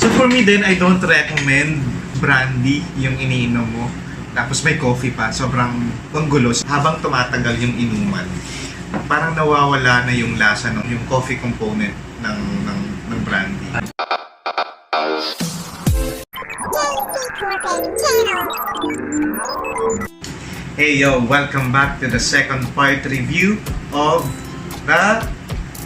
So for me then, I don't recommend brandy yung iniinom mo. Tapos may coffee pa, sobrang ang gulo. Habang tumatagal yung inuman, parang nawawala na yung lasa ng yung coffee component ng brandy. Hey yo, welcome back to the second part review of the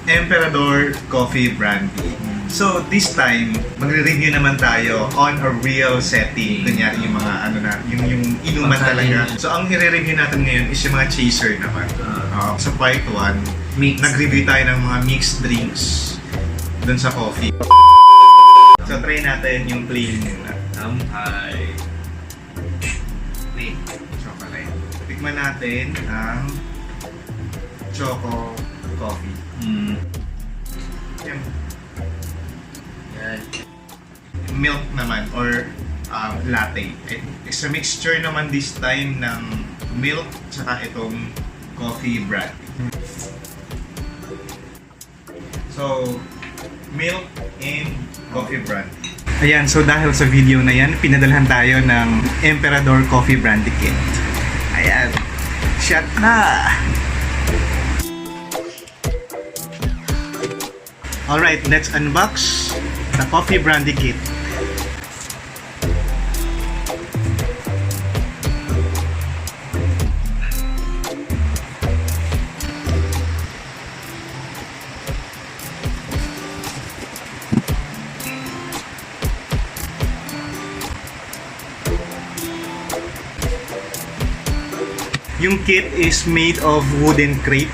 Emperador Coffee Brandy. So this time, magre-review naman tayo on a real setting. Kunyari yung mga yung inuman talaga. So ang i-review natin ngayon is yung mga chaser naman. Sa part 1, nag-review tayo ng mga mixed drinks dun sa coffee. So try natin yung plain muna. Plain chocolate. Tikman natin ang choco coffee. Yan. Milk naman or latte. It's a mixture naman this time ng milk tsaka itong coffee brandy. So, milk and coffee brandy. Ayan, so dahil sa video na yan, pinadalhan tayo ng Emperador Coffee Brandy Kit. Ayan, shot na! Alright, let's unbox the Coffee Brandy Kit. Yung kit is made of wooden crate.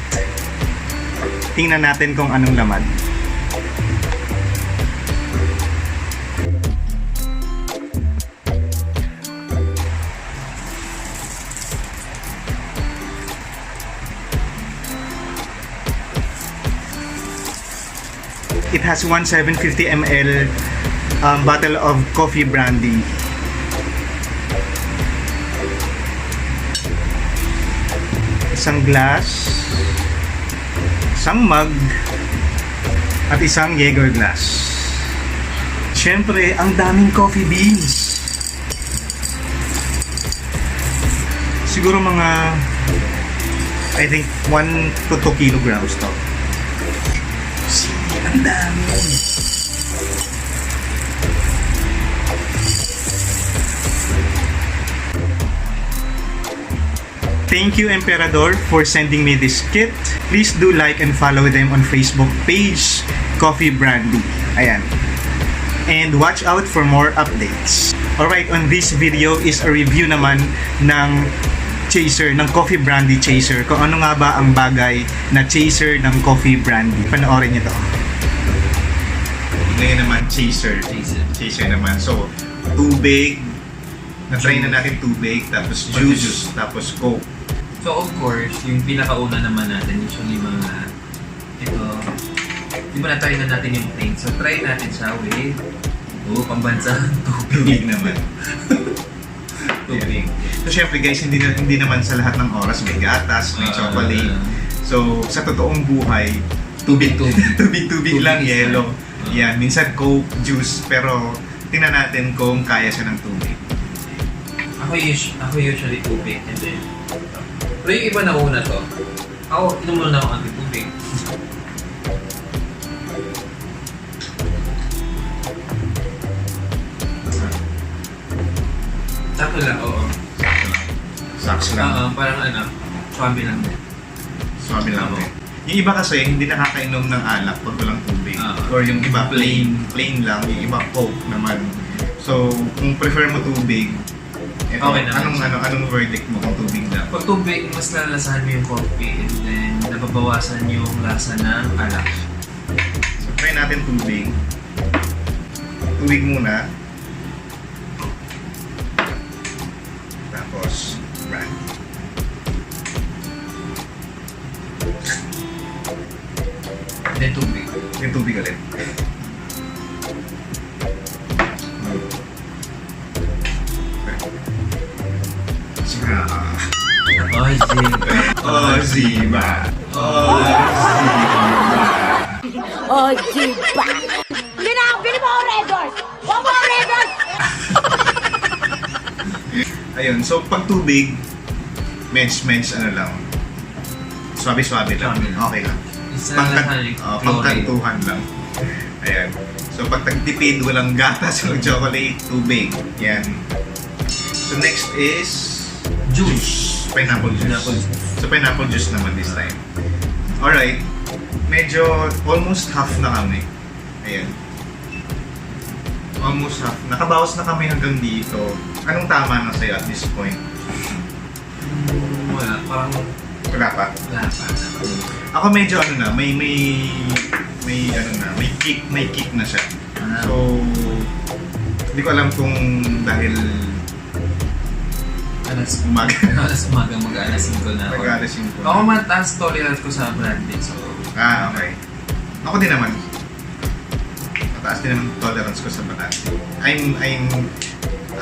Tingnan natin kung anong laman. It has 1 750 ml bottle of coffee brandy. Isang glass, isang mug, at isang Jaeger glass. Siyempre, ang daming coffee beans. Siguro mga, I think, 1 to 2 kilograms to. Ang dami. Thank you, Emperador, for sending me this kit. Please do like and follow them on Facebook page, Coffee Brandy. Ayan. And watch out for more updates. Alright, on this video is a review naman ng chaser, ng coffee brandy chaser. Kung ano nga ba ang bagay na chaser ng coffee brandy. Panoorin nyo to. Ngayon naman, chaser. Chaser naman. So, tubig. Na-try na natin tubig, tapos juice, tapos coke. So of course, yung pinakauna naman natin, usually mga ito, di ba na-try na natin yung plain? So try natin siya with pambansang tubig naman. Tubig. So syempre guys, hindi naman sa lahat ng oras may gatas, may chocolate. So sa totoong buhay, tubig lang, yelo. Yan, minsan coke, juice, pero tingnan natin kung kaya siya ng tubig. Ako usually tubig and then pero yung iba na una to, ako inom muna ako ng tubig. Sakto lang, oo. Sakto lang. Parang swabe lang. Swabe lang. Yung iba kasi hindi nakakainom ng alak pag walang tubig. Or yung iba plain lang, yung iba coke naman. So, kung prefer mo tubig, okay naman. Anong verdict mo kung tubig lang? Pag tubig, mas lalasahan mo yung coffee and then nababawasan yung lasa ng alak. So, try natin tubig. Tubig muna. Tapos, brandy. Then tubig. Then tubig ulit. Ziba. Ziba. Bili mo ako Red Horse! Ayun, so pag tubig, medj ano lang. Swabe-swabe lang. Okay lang. Pangkantuhan lang. Ayan. So pag tagtipid, walang gatas, walang chocolate, tubig. Yan. So next is juice. Pineapple juice. So pineapple juice naman this time. Alright. Medyo almost half na kami. Ayan. Almost half. Nakabawas na kami hanggang dito. Anong tama na sa'yo at this point? Wala. Parang Wala pa? wala pa. Ako medyo ano na, may kick na siya. So, hindi ko alam kung dahil Alas umaga mag-aalasin ko na ako. nag-alasing ko. Ako mataas tolerance ko sa brandy, so Okay. Ako din naman. Mataas din naman tolerance ko sa brandy.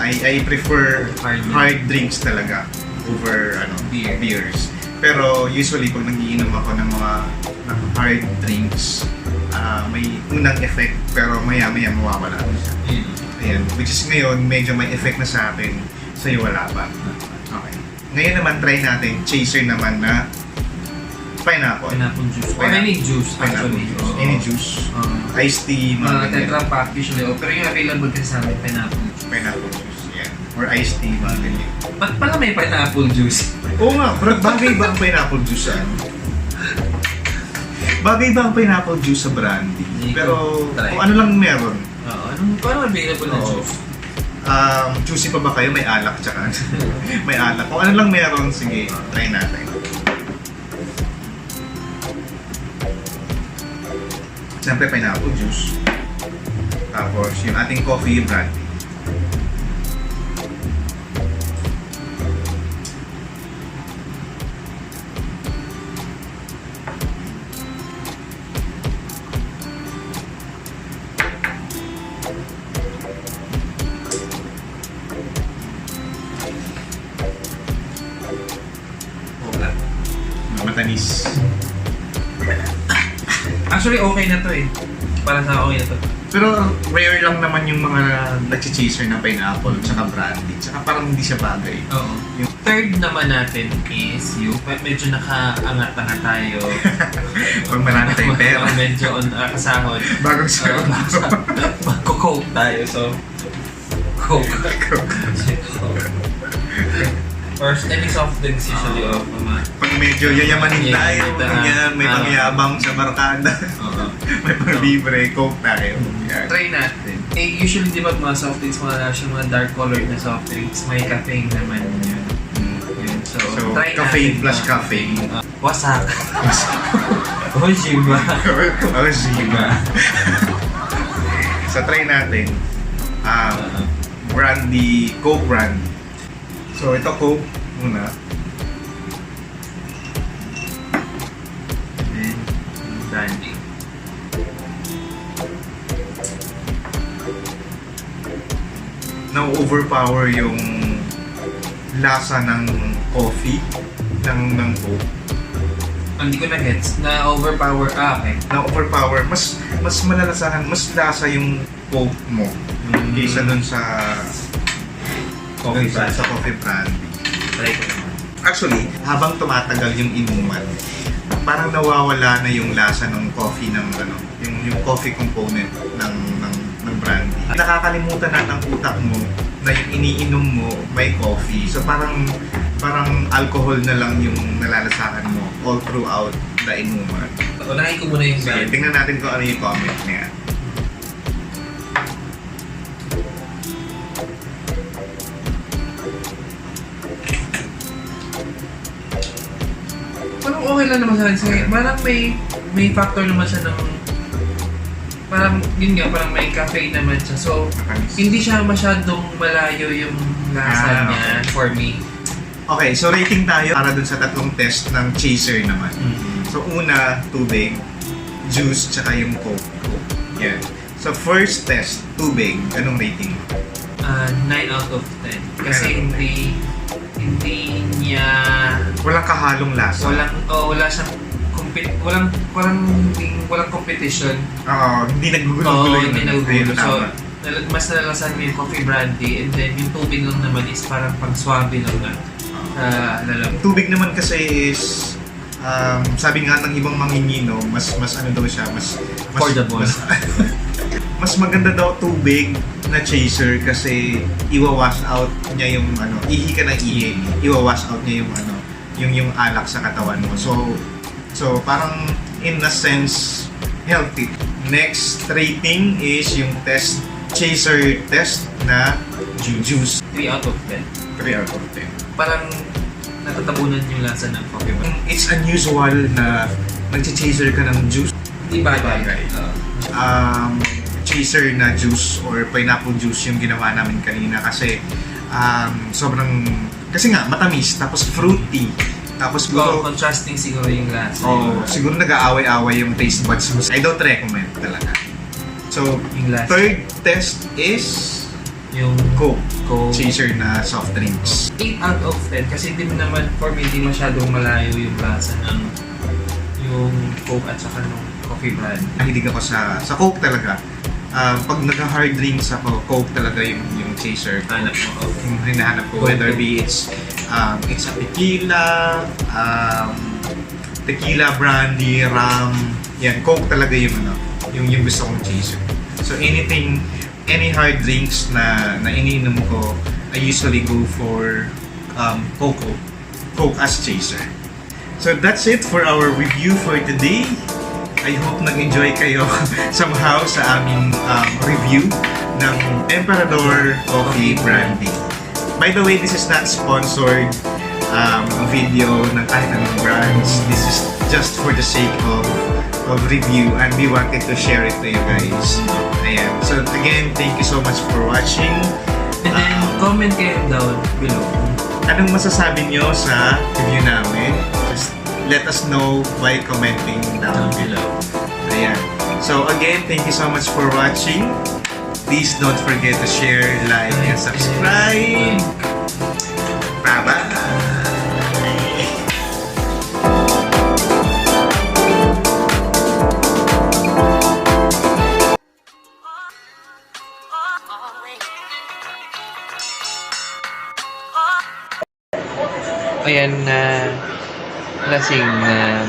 I prefer hard drinks talaga over beers. Pero usually pag nagiinom ako ng mga hard drinks, may unang effect pero maya-maya mawawala na siya. Ayan. Which is ngayon, medyo may effect na sa akin. Sa'yo wala pa. Okay. Ngayon naman, try natin. Chaser naman na pineapple. pineapple juice. Or any juice, Pineapple actually. juice. Any juice. Iced tea, mga ganyan. Tetra pack usually. Pero yung available kasi sa amin, pineapple juice. Pineapple juice, yan. Or iced tea, mga ganyan. Ba't pala may pineapple juice? Oo nga, bagay ba ang pineapple juice sa ano? Bagay ba ang pineapple juice sa brandy? Hindi ko Pero try. kung ano lang meron. Oo. Paano available na Oo. juice? Juicy pa ba kayo? May alak tsaka. May alak. Kung ano lang meron, sige, try natin. Siyempre, pineapple juice. Tapos, yung ating coffee brandy. Wala. Matanis. Actually, okay na to eh. Para sa okay na to. Pero rare lang naman yung mga nag-chaser ng pineapple tsaka brandy. Tsaka parang hindi siya bagay. Oo. Yung third naman natin is yung medyo nakaangat-angat tayo. Pag marami tayong pera. Medyo kasahod. Bagong sarap. Magko-coke tayo. So, coke. Or any soft drinks usually. Pag medyo yayamanin tayo, ganyan, may pangyabang sa barkada. May panglibre, coke tayo. Yan. Try natin. Usually di ba mga soft drinks, mga dark colored na soft drinks, may caffeine naman yun. Yun. So try caffeine natin. plus caffeine. Wasak. Oshiba. Oshiba. So try natin. Brandy, Coke brandy. So ito Coke muna. And brandy. Na-overpower yung lasa ng coffee ng Coke. Hindi ko na-gets. Na-overpower. Okay. Na-overpower. Mas malalasahan, mas lasa yung Coke mo kaysa dun sa Coffee brand. sa coffee brandy. Try ko naman. Actually, habang tumatagal yung inuman, parang nawawala na yung lasa ng coffee yung coffee component ng brandy. Nakakalimutan na ng utak mo na yung iniinom mo may coffee. So parang alcohol na lang yung nalalasahan mo all throughout the inuman. Unahin ko muna yung Sige, brandy. tingnan natin kung ano yung comment niya. Parang okay lang naman sa akin. Sige, parang may factor naman siya ng parang yun nga, parang may caffeine naman siya. So, hindi siya masyadong malayo yung lasa niya for me. Okay, so rating tayo para dun sa tatlong test ng chaser naman. So una, tubig, juice, tsaka yung Coke. Yan. So first test, tubig. Anong rating mo? 9 out of 10. Kasi hindi niya Walang kahalong lasa. wala siyang walang competition. Oo, hindi nagugulo-gulo yung Hindi nagugulo. So, mas nalalasan mo yung coffee brandy, and then yung tubig lang naman is parang pang swabe lang na lalam. Tubig naman kasi is sabi nga ng ibang manginino, mas ano daw siya, mas Affordable. mas maganda daw tubig na chaser kasi iwa-wash out niya yung ano, ihi ka ng ihi, iwa-wash out niya yung ano, yung alak sa katawan mo. So parang in a sense healthy. Next rating is yung chaser test na juice. 3 out of 10. 3 out of 10. Parang natatabunan yung lasa ng coffee brandy. It's unusual na nag-chaser ka ng juice. Di bagay. Chaser na juice or pineapple juice yung ginawa namin kanina kasi sobrang, kasi nga matamis tapos fruity tapos Contrasting siguro yung lasa. siguro nag-aaway-aaway yung taste buds mo. I don't recommend talaga. So Yung lasa. third test is Yung Coke Coke. chaser na soft drinks. 8 out of 10 kasi di naman, for me, di masyadong malayo yung lasa ng yung Coke at saka ng coffee brandy. Nahilig ako sa Coke talaga. Pag nag-hard drinks ako, Coke talaga yung chaser. Hanap mo. Yung hinahanap ko, whether be it's a tequila, tequila, brandy, rum, yan, Coke talaga yung ano, yung gusto kong chaser. So any hard drinks na iniinom ko, I usually go for Coke as chaser. So that's it for our review for today. I hope nag-enjoy kayo somehow sa aming review ng Emperador Coffee Brandy. By the way, this is not sponsored video ng kahit anong brands. This is just for the sake of review and we wanted to share it to you guys. Ayan. So again, thank you so much for watching. And then, comment kayo down below. Anong masasabi nyo sa review namin? Just let us know by commenting down below. Ayan. So again, thank you so much for watching. Please don't forget to share, like, and subscribe. Bye-bye. Ayan na lasing na